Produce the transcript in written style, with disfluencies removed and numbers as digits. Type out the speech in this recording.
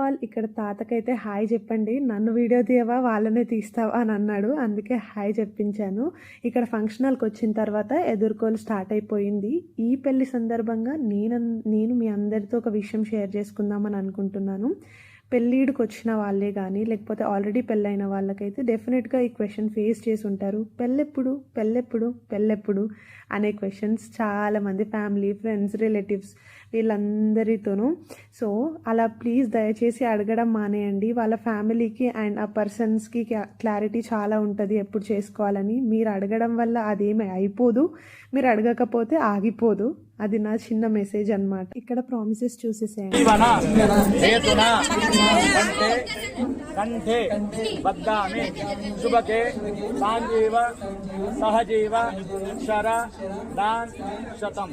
All ఇక్కడ తాతకైతే hi చెప్పండి, నన్ను వీడియో తీయవా వాళ్ళనే తీస్తావా అని అన్నాడు, అందుకే హాయ్ చెప్పించాను. ఇక్కడ ఫంక్షన్ హాల్కి వచ్చిన తర్వాత ఎదుర్కోలు స్టార్ట్ అయిపోయింది. ఈ పెళ్లి సందర్భంగా నేను మీ అందరితో ఒక విషయం షేర్ చేసుకుందామని అనుకుంటున్నాను. పెళ్ళిడికి వచ్చిన వాళ్ళే కానీ లేకపోతే ఆల్రెడీ పెళ్ళైన వాళ్ళకైతే డెఫినెట్గా ఈ క్వశ్చన్ ఫేస్ చేసి ఉంటారు. పెళ్ళెప్పుడు పెళ్ళెప్పుడు పెళ్ళెప్పుడు అనే క్వశ్చన్స్ చాలామంది ఫ్యామిలీ, ఫ్రెండ్స్, రిలేటివ్స్ వీళ్ళందరితోనూ. సో అలా ప్లీజ్ దయచేసి అడగడం మానేయండి. వాళ్ళ ఫ్యామిలీకి అండ్ ఆ పర్సన్స్కి క్లారిటీ చాలా ఉంటుంది ఎప్పుడు చేసుకోవాలని. మీరు అడగడం వల్ల అదేమీ అయిపోదు, మీరు అడగకపోతే ఆగిపోదు. అది నా చిన్న మెసేజ్ అన్నమాట. ఇక్కడ ప్రామిసెస్ చూసేసేయండి. శుభకే సాంజీవ సహజీవ శర దాన్ శతం.